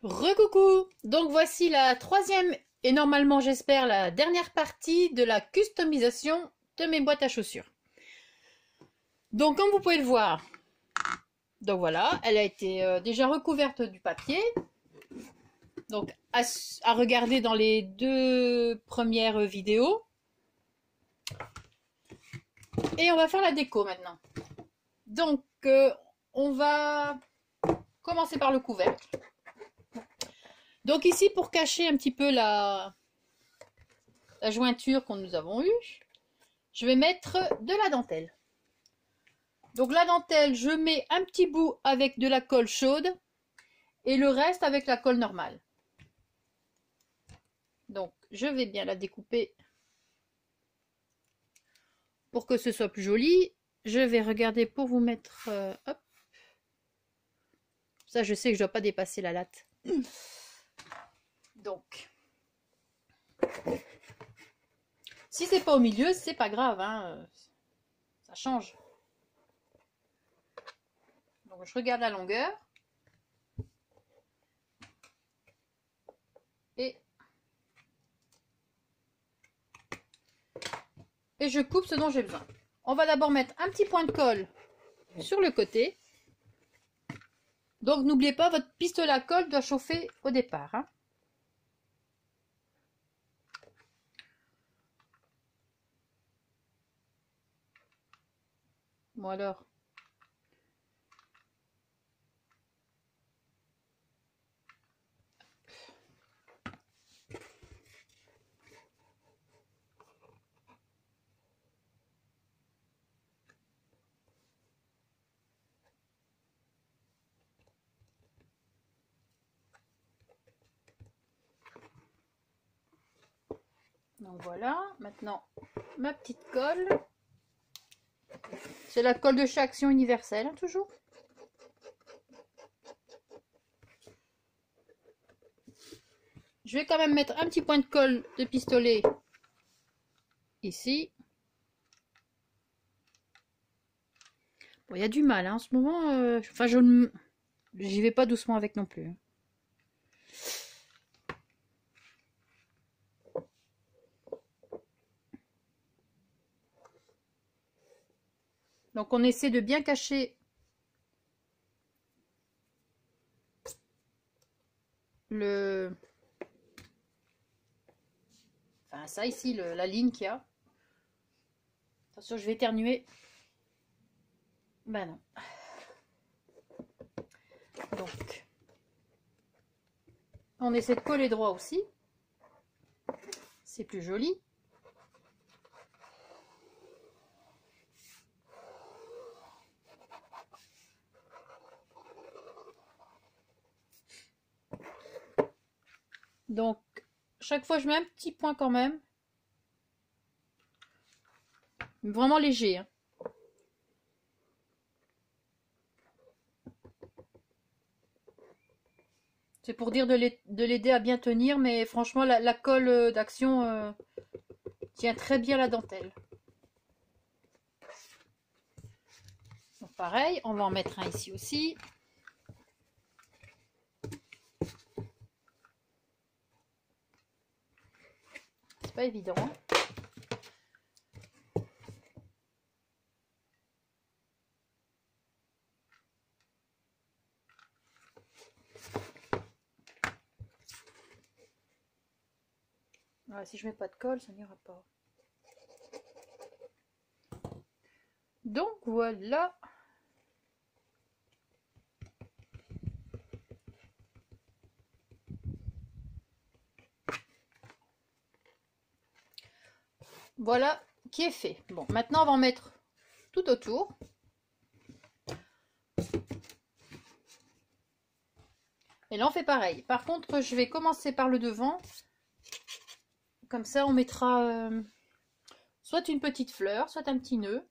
Recoucou! Donc voici la troisième et normalement j'espère la dernière partie de la customisation de mes boîtes à chaussures. Donc comme vous pouvez le voir, donc voilà, elle a été déjà recouverte du papier. Donc à regarder dans les deux premières vidéos. Et on va faire la déco maintenant. Donc on va commencer par le couvercle. Donc ici pour cacher un petit peu la jointure que nous avons eue, je vais mettre de la dentelle. Donc la dentelle, je mets un petit bout avec de la colle chaude et le reste avec la colle normale. Donc je vais bien la découper pour que ce soit plus joli. Je vais regarder pour vous mettre... hop. Ça, je sais que je ne dois pas dépasser la latte. Donc, si c'est pas au milieu, c'est pas grave, hein. Ça change. Donc je regarde la longueur. Et je coupe ce dont j'ai besoin. On va d'abord mettre un petit point de colle sur le côté. Donc n'oubliez pas, votre pistolet à colle doit chauffer au départ, hein. Bon alors. Donc voilà, maintenant ma petite colle. C'est la colle de chez Action Universelle, hein, toujours. Je vais quand même mettre un petit point de colle de pistolet ici. Bon, il y a du mal, hein, en ce moment. Enfin, j'y vais pas doucement avec non plus. Donc on essaie de bien cacher le... Enfin ça ici, la ligne qu'il y a. Attention, je vais éternuer. Ben non. Donc, on essaie de coller droit aussi. C'est plus joli. Donc, chaque fois, je mets un petit point quand même. Vraiment léger, hein. C'est pour dire de l'aider à bien tenir, mais franchement, la colle d'Action tient très bien la dentelle. Donc, pareil, on va en mettre un ici aussi. C'est pas évident. Ouais, si je mets pas de colle, ça n'ira pas. Donc voilà. Voilà qui est fait. Bon, maintenant on va en mettre tout autour. Et là on fait pareil. Par contre, je vais commencer par le devant. Comme ça, on mettra soit une petite fleur, soit un petit nœud.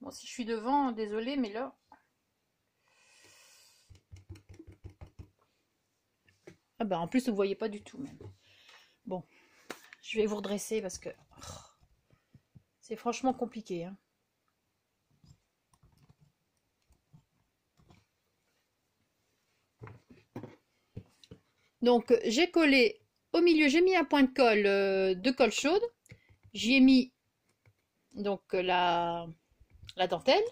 Bon, si je suis devant, désolé, mais là... Ah bah en plus vous ne voyez pas du tout même. Bon, je vais vous redresser parce que c'est franchement compliqué, hein. Donc j'ai collé au milieu, j'ai mis un point de colle de colle chaude. J'y ai mis donc la dentelle.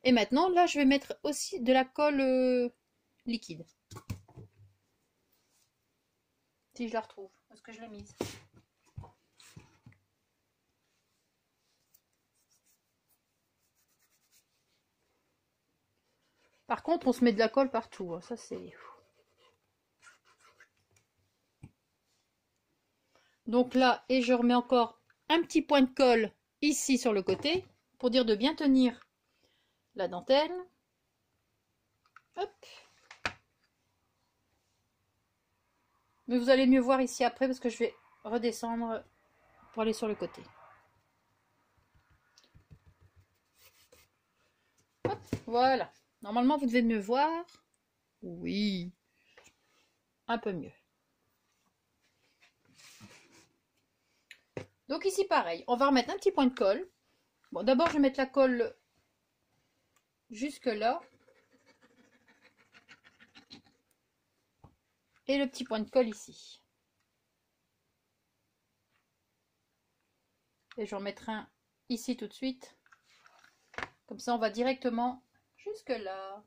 Et maintenant là je vais mettre aussi de la colle liquide. Si je la retrouve, parce que je l'ai mise. Par contre, on se met de la colle partout, hein. Ça c'est... Donc là, et je remets encore un petit point de colle ici sur le côté, pour dire de bien tenir la dentelle. Hop. Mais vous allez mieux voir ici après, parce que je vais redescendre pour aller sur le côté. Hop, voilà. Normalement, vous devez mieux voir. Oui. Un peu mieux. Donc ici, pareil. On va remettre un petit point de colle. Bon, d'abord, je vais mettre la colle jusque là. Et le petit point de colle ici. Et je vais en mettre un ici tout de suite. Comme ça, on va directement jusque là.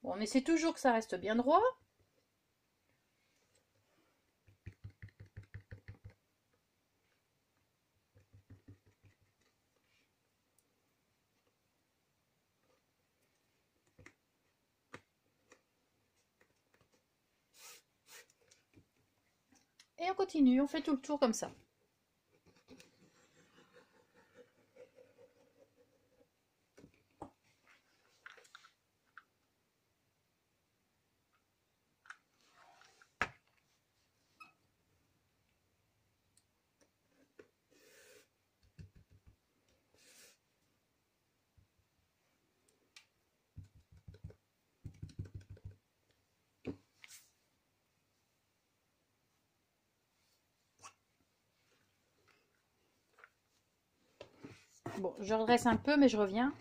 Bon, on essaie toujours que ça reste bien droit. Et on continue, on fait tout le tour comme ça. Bon, je redresse un peu, mais je reviens.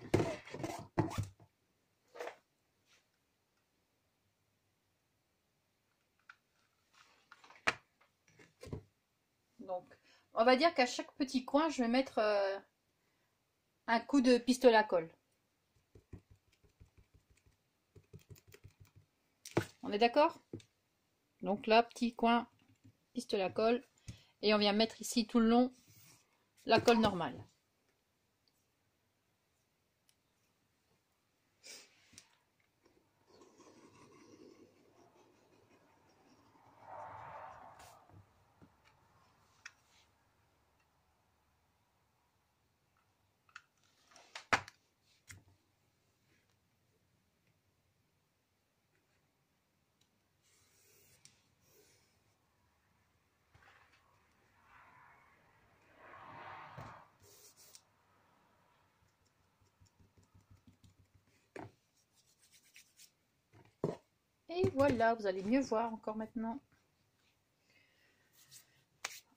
Donc, on va dire qu'à chaque petit coin, je vais mettre un coup de pistolet à colle. On est d'accord? Donc là, petit coin, pistolet à colle. Et on vient mettre ici tout le long la colle normale. Et voilà, vous allez mieux voir encore maintenant.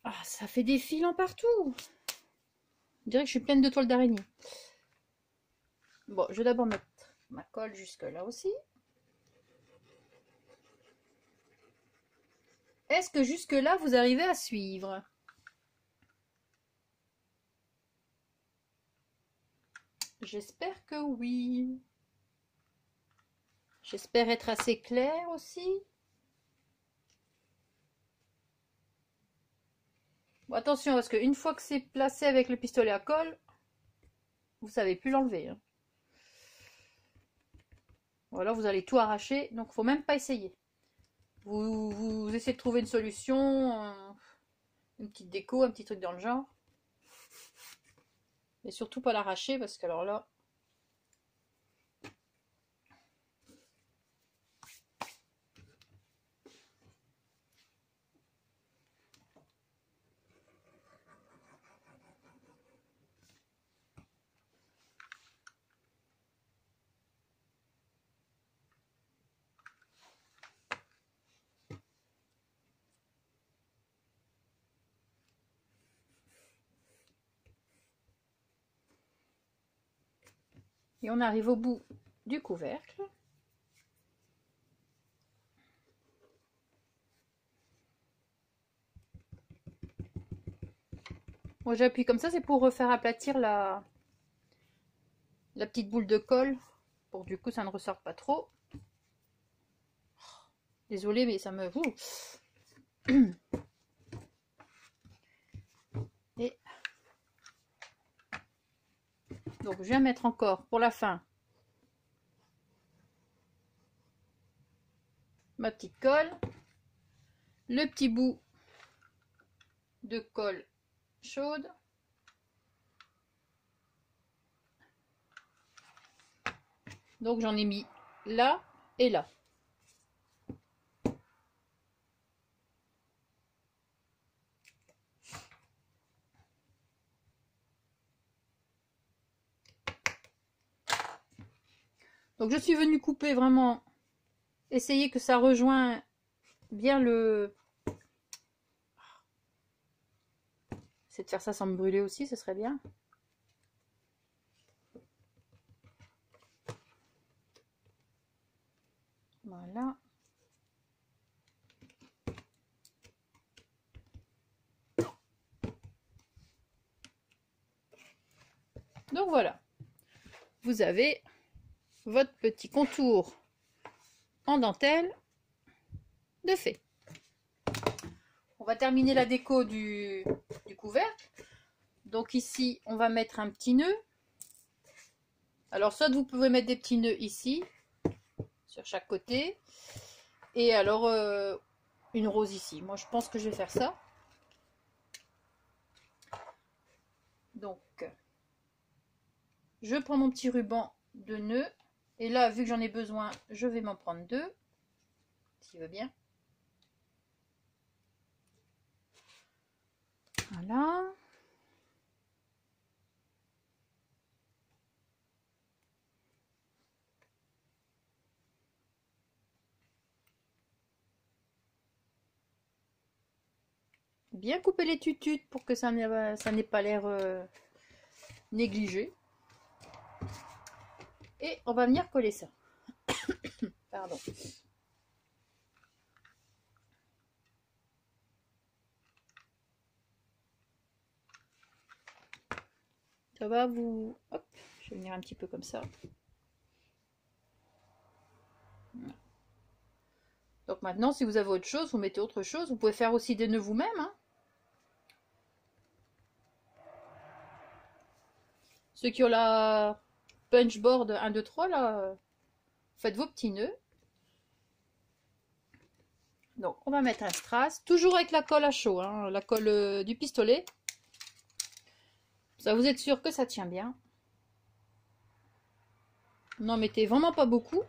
Ah, ça fait des filants partout. On dirait que je suis pleine de toiles d'araignée. Bon, je vais d'abord mettre ma colle jusque là aussi. Est-ce que jusque là, vous arrivez à suivre? J'espère que oui. J'espère être assez claire aussi. Bon, attention, parce qu'une fois que c'est placé avec le pistolet à colle, vous savez plus l'enlever, hein. Ou alors vous allez tout arracher, donc faut même pas essayer. Vous essayez de trouver une solution, une petite déco, un petit truc dans le genre. Mais surtout pas l'arracher, parce que alors là... Et on arrive au bout du couvercle. Moi j'appuie comme ça, c'est pour refaire aplatir la petite boule de colle. Pour du coup ça ne ressorte pas trop. Désolée mais ça me... Et donc je viens mettre encore pour la fin ma petite colle, le petit bout de colle chaude. Donc j'en ai mis là et là. Donc je suis venue couper vraiment, essayer que ça rejoigne bien le... C'est de faire ça sans me brûler aussi, ce serait bien. Voilà. Donc voilà. Vous avez votre petit contour en dentelle de fait. On va terminer la déco du couvercle. Donc ici, on va mettre un petit nœud. Alors soit vous pouvez mettre des petits nœuds ici, sur chaque côté. Et alors une rose ici. Moi je pense que je vais faire ça. Donc je prends mon petit ruban de nœud. Et là, vu que j'en ai besoin, je vais m'en prendre deux. S'il veut bien. Voilà. Bien couper les tututes pour que ça n'ait pas l'air négligé. Et on va venir coller ça. Pardon. Ça va vous... Hop, je vais venir un petit peu comme ça. Donc maintenant, si vous avez autre chose, vous mettez autre chose. Vous pouvez faire aussi des nœuds vous-même. Hein. Ceux qui ont la punchboard 1, 2, 3, là, faites vos petits nœuds. Donc, on va mettre un strass, toujours avec la colle à chaud, hein, la colle du pistolet. Ça, vous êtes sûr que ça tient bien. N'en mettez vraiment pas beaucoup.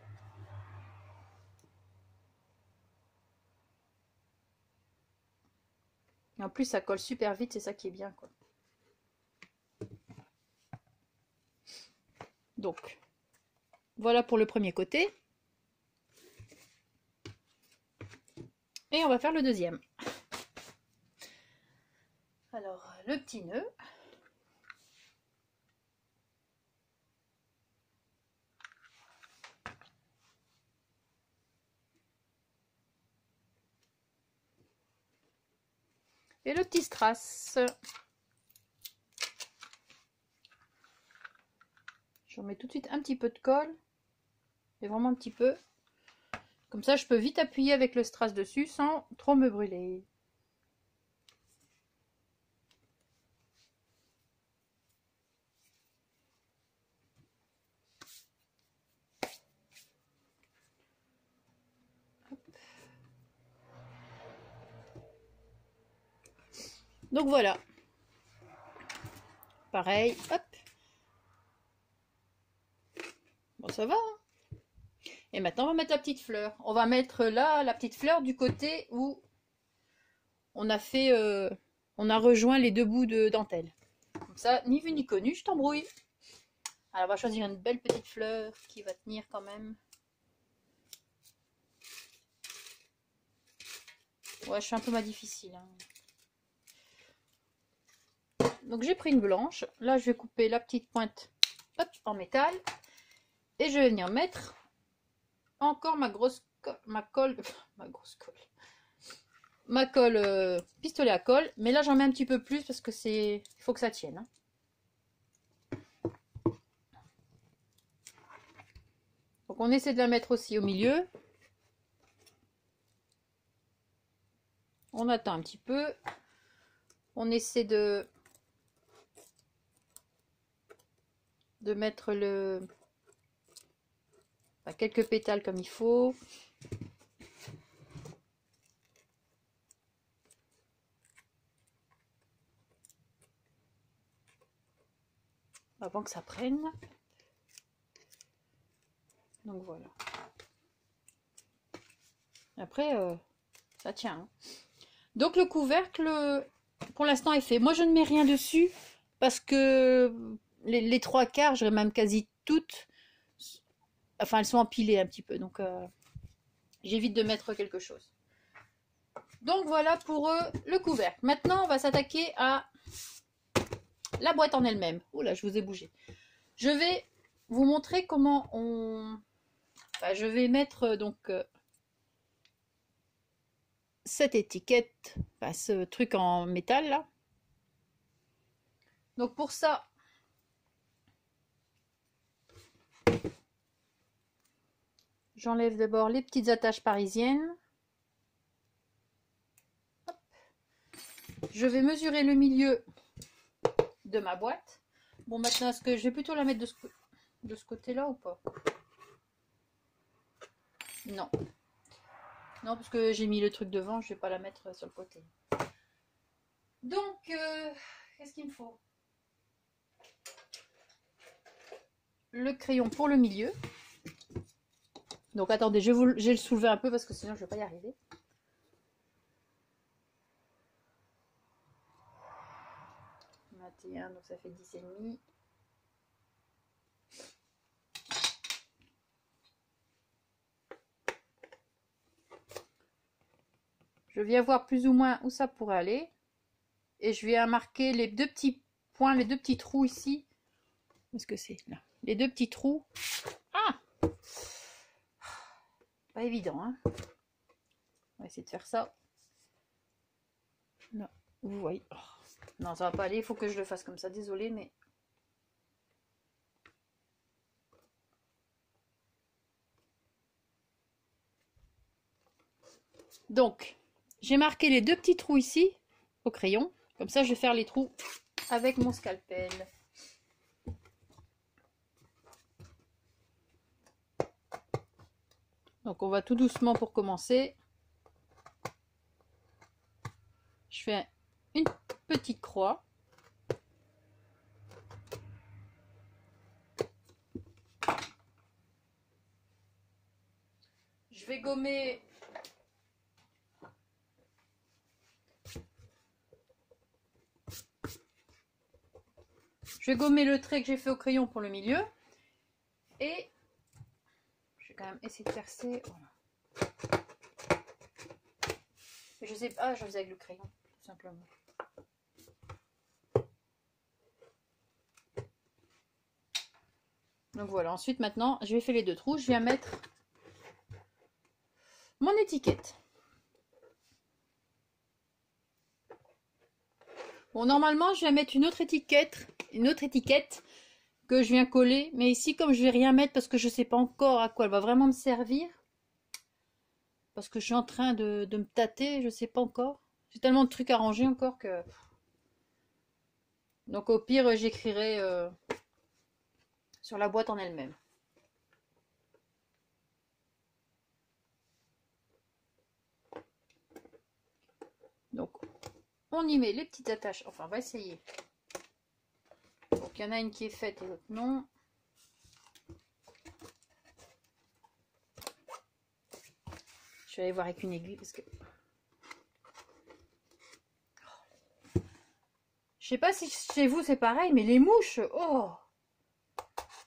Et en plus, ça colle super vite, c'est ça qui est bien, quoi. Donc, voilà pour le premier côté. Et on va faire le deuxième. Alors, le petit nœud. Et le petit strass. Je remets tout de suite un petit peu de colle. Et vraiment un petit peu. Comme ça, je peux vite appuyer avec le strass dessus sans trop me brûler. Donc voilà. Pareil, hop. Bon, ça va. Hein. Et maintenant, on va mettre la petite fleur. On va mettre là la petite fleur du côté où on a fait, on a rejoint les deux bouts de dentelle. Comme ça, ni vu ni connu, je t'embrouille. Alors, on va choisir une belle petite fleur qui va tenir quand même. Ouais, je suis un peu difficile. Hein. Donc j'ai pris une blanche. Là, je vais couper la petite pointe hop, en métal. Et je vais venir mettre encore ma colle pistolet à colle, mais là j'en mets un petit peu plus parce que il faut que ça tienne, hein. Donc on essaie de la mettre aussi au milieu. On attend un petit peu. On essaie de mettre quelques pétales comme il faut. Avant que ça prenne. Donc voilà. Après, ça tient, hein. Donc le couvercle, pour l'instant, est fait. Moi, je ne mets rien dessus parce que les trois quarts, j'aurais même quasi toutes. Enfin, elles sont empilées un petit peu. Donc, j'évite de mettre quelque chose. Donc voilà pour le couvercle. Maintenant, on va s'attaquer à la boîte en elle-même. Oh là, je vous ai bougé. Je vais vous montrer comment on... Enfin, je vais mettre donc cette étiquette, enfin, ce truc en métal là. Donc pour ça, j'enlève d'abord les petites attaches parisiennes. Hop. Je vais mesurer le milieu de ma boîte. Bon, maintenant, est-ce que je vais plutôt la mettre de ce côté-là ou pas? Non. Non, parce que j'ai mis le truc devant, je vais pas la mettre sur le côté. Donc, qu'est-ce qu'il me faut? Le crayon pour le milieu. Donc, attendez, je vais le soulever un peu parce que sinon, je vais pas y arriver. Donc ça fait 10,5. Je viens voir plus ou moins où ça pourrait aller. Et je viens marquer les deux petits points, les deux petits trous ici. Où est-ce que c'est là? Les deux petits trous. Ah! Pas évident, hein? On va essayer de faire ça. Non, vous voyez. Oh. Non, ça va pas aller, il faut que je le fasse comme ça. Désolée, mais... Donc, j'ai marqué les deux petits trous ici, au crayon. Comme ça, je vais faire les trous avec mon scalpel. Donc, on va tout doucement pour commencer. Je fais une petite croix. Je vais gommer... Je vais gommer le trait que j'ai fait au crayon pour le milieu. Et je vais quand même essayer de percer. Voilà. Je sais pas, je faisais avec le crayon, tout simplement. Donc voilà, ensuite maintenant, je vais faire les deux trous. Je viens mettre mon étiquette. Bon, normalement, je vais mettre une autre étiquette que je viens coller. Mais ici, comme je vais rien mettre parce que je sais pas encore à quoi elle va vraiment me servir. Parce que je suis en train de me tâter, je sais pas encore. J'ai tellement de trucs à ranger encore que... Donc au pire, j'écrirai sur la boîte en elle-même. Donc, on y met les petites attaches. Enfin, on va essayer. Donc, il y en a une qui est faite et l'autre non. Je vais aller voir avec une aiguille parce que... Je sais pas si chez vous c'est pareil, mais les mouches, oh!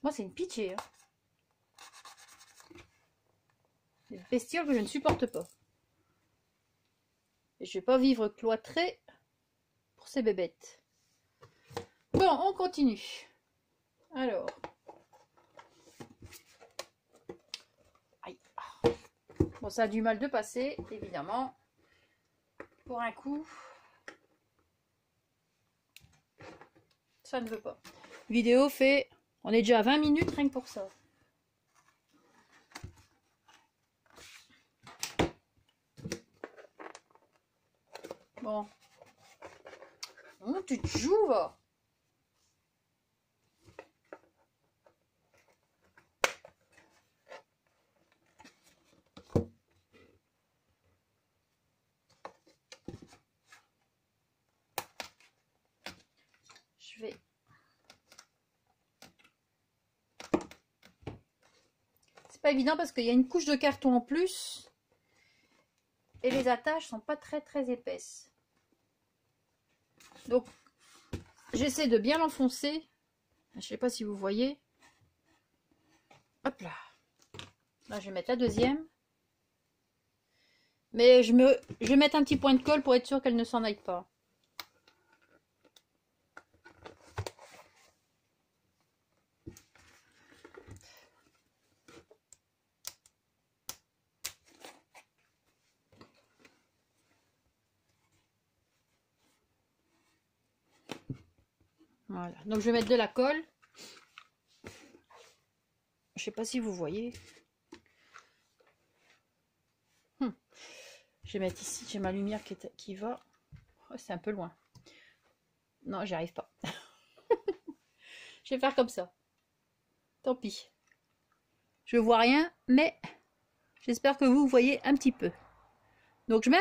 Moi, c'est une pitié, hein. Des bestioles que je ne supporte pas. Et je vais pas vivre cloîtrée pour ces bébêtes. Bon, on continue. Alors, Bon, ça a du mal de passer, évidemment. Pour un coup, ça ne veut pas. Vidéo fait... On est déjà à 20 minutes rien que pour ça. Bon. Tu te joues, va. Je vais... C'est pas évident parce qu'il y a une couche de carton en plus. Et les attaches sont pas très épaisses. Donc, j'essaie de bien l'enfoncer. Je sais pas si vous voyez. Hop là. Là, je vais mettre la deuxième. Mais je vais mettre un petit point de colle pour être sûr qu'elle ne s'en aille pas. Voilà. Donc, je vais mettre de la colle. Je sais pas si vous voyez. Je vais mettre ici, j'ai ma lumière qui va. Oh, c'est un peu loin. Non, j'y arrive pas. Je vais faire comme ça. Tant pis. Je vois rien, mais j'espère que vous voyez un petit peu. Donc je mets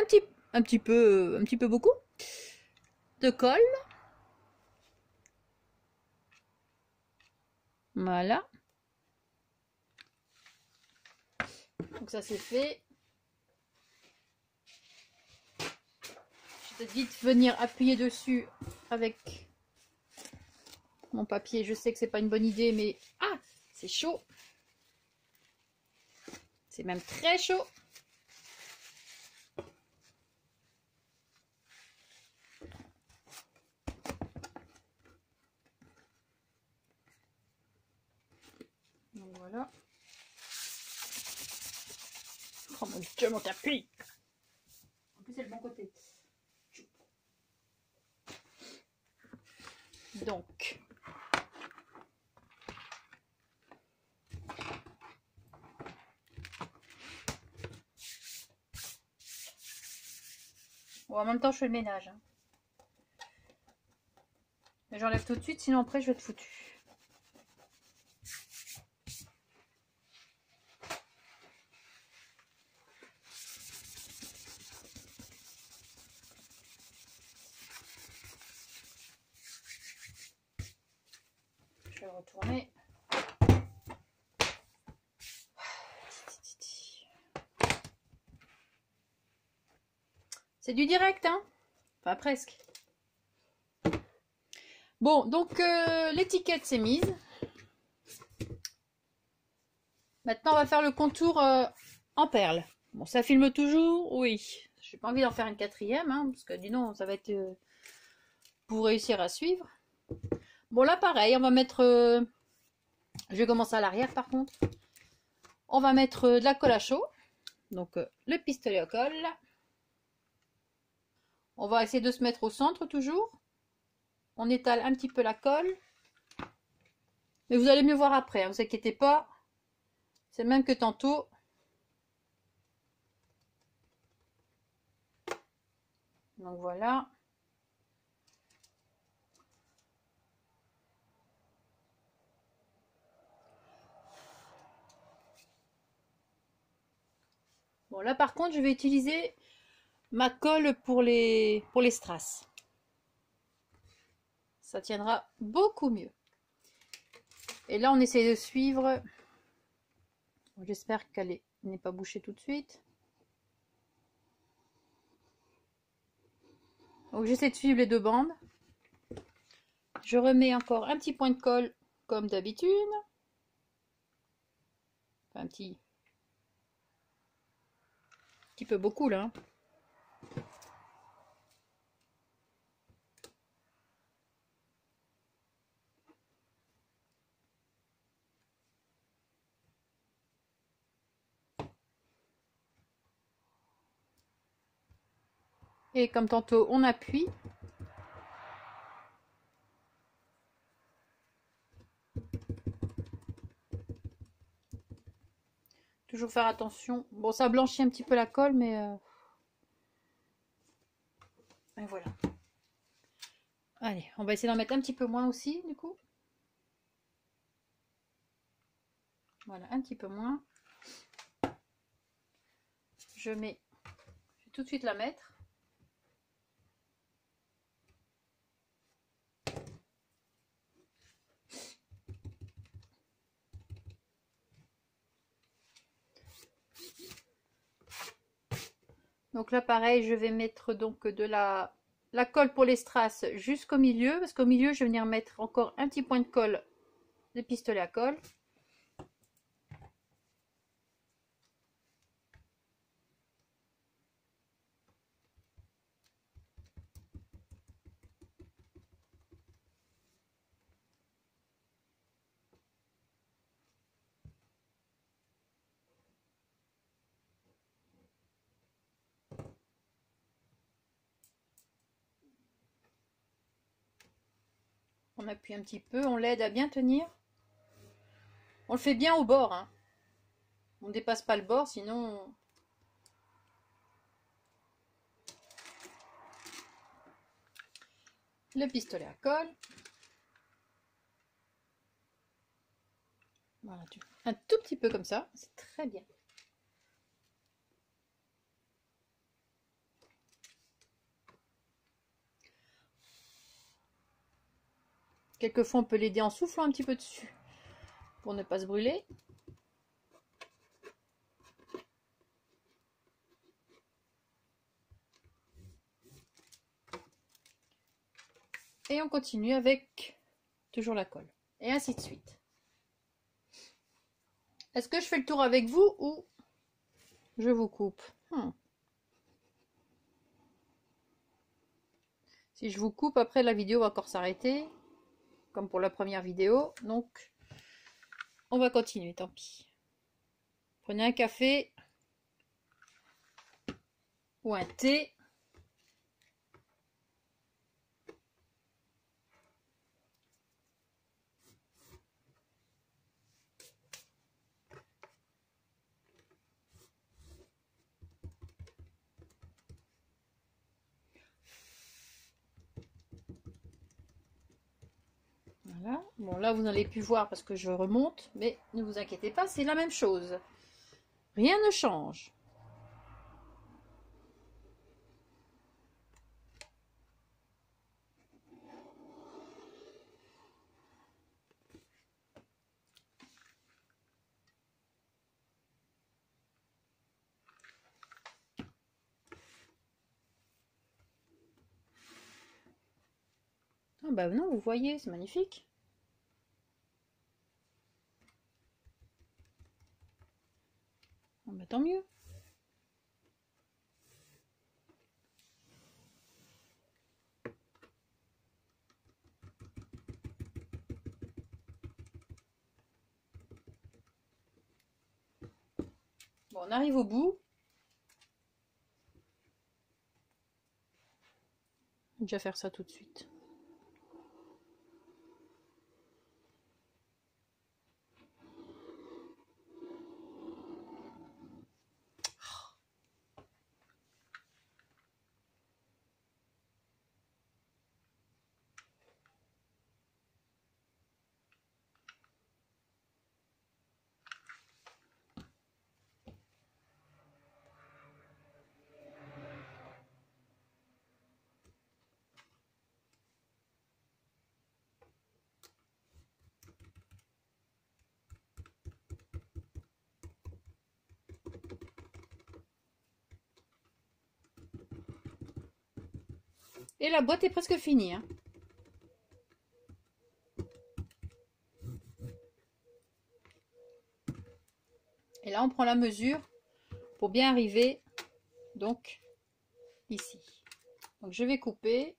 un petit peu beaucoup de colle. Voilà. Donc ça c'est fait. Je vais vite venir appuyer dessus avec mon papier. Je sais que c'est pas une bonne idée, mais ah, c'est chaud. C'est même très chaud. Donc voilà. Oh mon Dieu, mon tapis. En plus c'est le bon côté. Donc. Bon, en même temps, je fais le ménage. Hein. Mais j'enlève tout de suite, sinon après, je vais être foutu. Je vais le retourner. C'est du direct, hein? Enfin, presque. Bon, donc l'étiquette s'est mise. Maintenant, on va faire le contour en perles. Bon, ça filme toujours, oui. J'ai pas envie d'en faire une quatrième, hein, parce que sinon, ça va être pour réussir à suivre. Bon, là, pareil, on va mettre... je vais commencer à l'arrière, par contre. On va mettre de la colle à chaud. Donc, le pistolet à colle. On va essayer de se mettre au centre, toujours. On étale un petit peu la colle. Mais vous allez mieux voir après, hein, vous inquiétez pas. C'est le même que tantôt. Donc voilà. Bon là par contre je vais utiliser ma colle pour les strass. Ça tiendra beaucoup mieux. Et là on essaie de suivre. J'espère qu'elle n'est pas bouchée tout de suite. Donc j'essaie de suivre les deux bandes. Je remets encore un petit point de colle comme d'habitude. Enfin, un petit peu beaucoup là. Et comme tantôt, on appuie. Toujours faire attention. Bon, ça blanchit un petit peu la colle, mais et voilà. Allez, on va essayer d'en mettre un petit peu moins aussi, du coup. Voilà, un petit peu moins. Je vais tout de suite la mettre. Donc là, pareil, je vais mettre donc de la colle pour les strass jusqu'au milieu, parce qu'au milieu, je vais venir mettre encore un petit point de colle de pistolet à colle. On appuie un petit peu, on l'aide à bien tenir. On le fait bien au bord, hein. On ne dépasse pas le bord, sinon... Le pistolet à colle. Voilà, un tout petit peu comme ça, c'est très bien. Quelquefois, on peut l'aider en soufflant un petit peu dessus pour ne pas se brûler. Et on continue avec toujours la colle. Et ainsi de suite. Est-ce que je fais le tour avec vous ou je vous coupe? Si je vous coupe, après la vidéo va encore s'arrêter. Comme pour la première vidéo. Donc, on va continuer, tant pis. Prenez un café ou un thé. Voilà. Bon, là, vous n'allez plus voir parce que je remonte, mais ne vous inquiétez pas, c'est la même chose. Rien ne change. Ah bah non, vous voyez, c'est magnifique. Ah bah tant mieux. Bon, on arrive au bout. Je vais déjà faire ça tout de suite. Et la boîte est presque finie, hein. Et là, on prend la mesure pour bien arriver, donc, ici. Donc, je vais couper.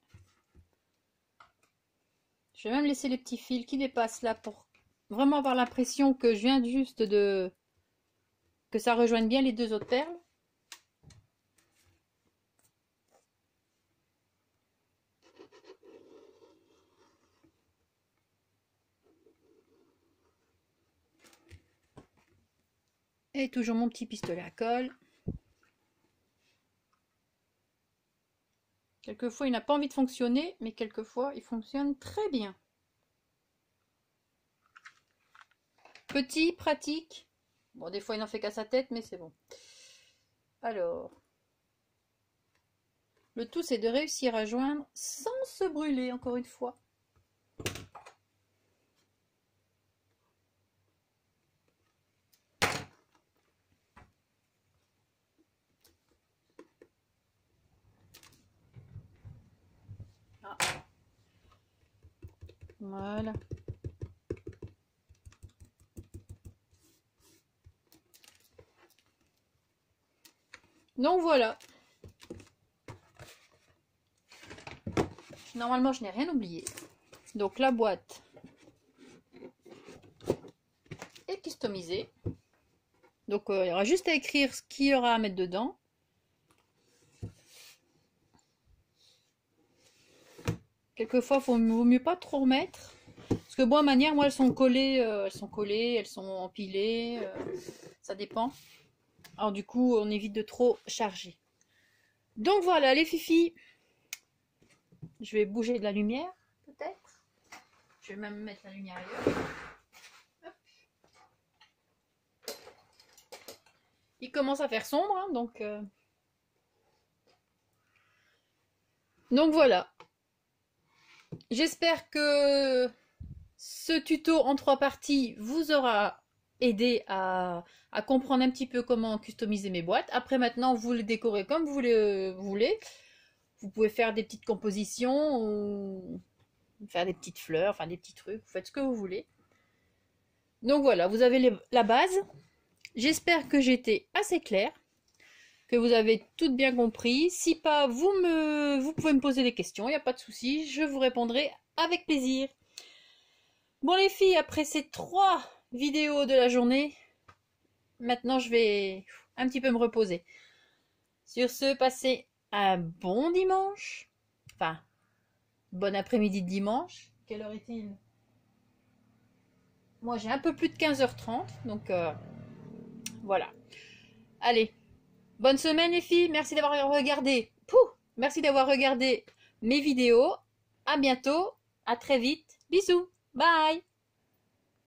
Je vais même laisser les petits fils qui dépassent là pour vraiment avoir l'impression que je viens juste de... que ça rejoigne bien les deux autres perles. Et toujours mon petit pistolet à colle. Quelquefois, il n'a pas envie de fonctionner, mais quelquefois, il fonctionne très bien. Petit, pratique. Bon, des fois, il n'en fait qu'à sa tête, mais c'est bon. Alors, le tout, c'est de réussir à joindre sans se brûler, encore une fois. Ah. Voilà. Donc voilà. Normalement, je n'ai rien oublié. Donc la boîte est customisée. Donc il y aura juste à écrire ce qu'il y aura à mettre dedans. Quelquefois, vaut mieux pas trop remettre. Parce que bon, à manière, moi, elles sont collées, elles sont empilées. Ça dépend. Alors du coup, on évite de trop charger. Donc voilà, les fifis. Je vais bouger de la lumière, peut-être. Je vais même mettre la lumière ailleurs. Hop. Il commence à faire sombre, hein, donc voilà. J'espère que ce tuto en 3 parties vous aura aidé à comprendre un petit peu comment customiser mes boîtes. Après, maintenant, vous les décorez comme vous voulez. Vous pouvez faire des petites compositions ou faire des petites fleurs, enfin des petits trucs. Vous faites ce que vous voulez. Donc voilà, vous avez la base. J'espère que j'étais assez claire, que vous avez tout bien compris. Si pas, vous pouvez me poser des questions, il n'y a pas de souci, je vous répondrai avec plaisir. Bon les filles, après ces 3 vidéos de la journée, maintenant je vais un petit peu me reposer. Sur ce, passez un bon dimanche. Enfin, bon après-midi de dimanche. Quelle heure est-il? Moi j'ai un peu plus de 15h30, donc voilà. Allez, bonne semaine les filles, merci d'avoir regardé. Merci d'avoir regardé mes vidéos. À bientôt, à très vite. Bisous, bye.